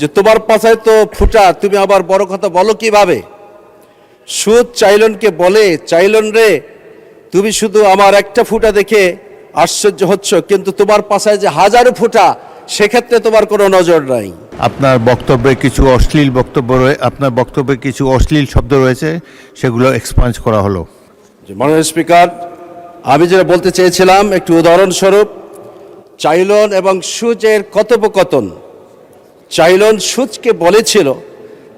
যে তোমার পাছায় তো ফুটা, তুমি আবার বড় কথা বলো কিভাবে? সুদ চাইলনকে বলে, চাইলন রে, তুমি শুধু আমার একটা ফুটা দেখে আশ্চর্য হচ্ছ, কিন্তু তোমার পাছায় যে হাজারো ফুটা, সেক্ষেত্রে তোমার কোনো নজর নাই। আপনার বক্তব্যে কিছু অশ্লীল শব্দ রয়েছে, সেগুলো এক্সপাঞ্জ করা হলো। মাননীয় স্পিকার, আমি যেটা বলতে চেয়েছিলাম, একটু উদাহরণস্বরূপ, চাইলন এবং সুজের কথোপকথন। চাইলন সুজকে বলেছিল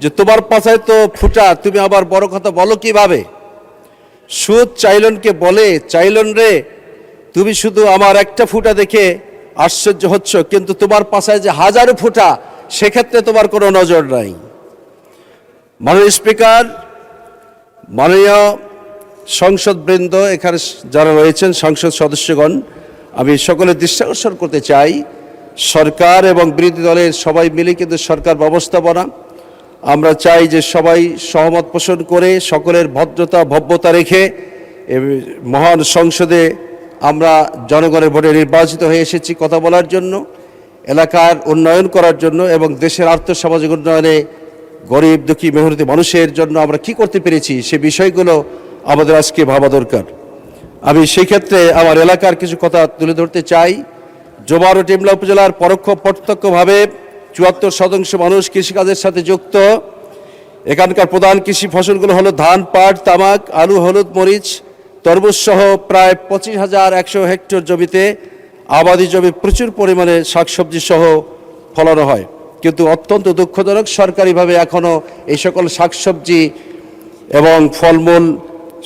যে তোমার পাছায় তো ফুটা, তুমি আবার বড় কথা বলো কিভাবে? সুদ চাইলনকে বলে, চাইলন রে, তুমি শুধু আমার একটা ফুটা দেখে আশ্চর্য হচ্ছ, কিন্তু তোমার পাছায় যে হাজারো ফুটা, সেক্ষেত্রে তোমার কোনো নজর নাই। মাননীয় স্পিকার, মাননীয় সংসদবৃন্দ, এখানে যারা রয়েছেন সংসদ সদস্যগণ, আমি সকলের দৃষ্টি আকর্ষণ করতে চাই, সরকার এবং বিরোধী দলের সবাই মিলে কিন্তু সরকার ব্যবস্থাপনা, আমরা চাই যে সবাই সহমত পোষণ করে সকলের ভদ্রতা ভব্যতা রেখে মহান সংসদে আমরা জনগণের ভোটে নির্বাচিত হয়ে এসেছি কথা বলার জন্য, এলাকার উন্নয়ন করার জন্য এবং দেশের আর্থসামাজিক উন্নয়নে গরিব দুঃখী মেহনতি মানুষের জন্য আমরা কি করতে পেরেছি, সে বিষয়গুলো আমাদের আজকে ভাবা দরকার। আমি সেই ক্ষেত্রে আমার এলাকার কিছু কথা তুলে ধরতে চাই। জোবার ও টিমলা উপজেলার প্রত্যক্ষভাবে ৭৪% মানুষ কৃষিকাজের সাথে যুক্ত। এখানকার প্রধান কৃষি ফসলগুলো হলো ধান, পাট, তামাক, আলু, হলুদ, মরিচ, তরমুজ সহ প্রায় ২৫,১০০ হেক্টর জমিতে আবাদি জমি প্রচুর পরিমাণে শাকসবজি সহ ফলানো হয়, কিন্তু অত্যন্ত দুঃখজনক, সরকারিভাবে এখনও এই সকল শাকসবজি এবং ফলমূল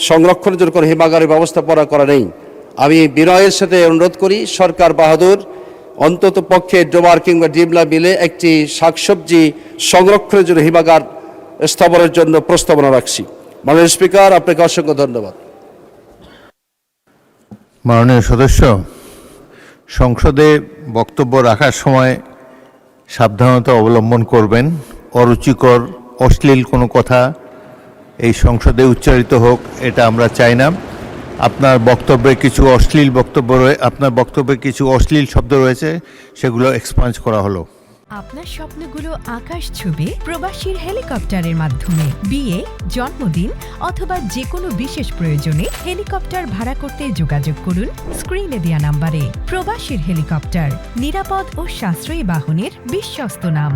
সংরক্ষণের জন্য কোনো হিমাগারের ব্যবস্থাপনা করা নেই। আমি বিনয়ের সাথে অনুরোধ করি, সরকার বাহাদুর অন্তত পক্ষে ডোবার কিংবা ডিমলা মিলে একটি শাকসবজি সংরক্ষণের জন্য হিমাগার স্থাপনের জন্য প্রস্তাবনা রাখছি। মাননীয় স্পিকার, আপনাকে অসংখ্য ধন্যবাদ। মাননীয় সদস্য, সংসদে বক্তব্য রাখার সময় সাবধানতা অবলম্বন করবেন। অরুচিকর অশ্লীল কোনো কথা এই সংসদে উচ্চারিত হোক, এটা আমরা চাই না। আপনার বক্তব্যে কিছু অশ্লীল শব্দ রয়েছে, সেগুলো এক্সপাঞ্জ করা হলো। আপনার স্বপ্নগুলো আকাশ ছুবে প্রবাসীর হেলিকপ্টারের মাধ্যমে। বিয়ে, জন্মদিন অথবা যে কোনো বিশেষ প্রয়োজনে হেলিকপ্টার ভাড়া করতে যোগাযোগ করুন স্ক্রিনে দেয়া নাম্বারে। প্রবাসীর হেলিকপ্টার, নিরাপদ ও সাশ্রয়ী বাহনের বিশ্বস্ত নাম।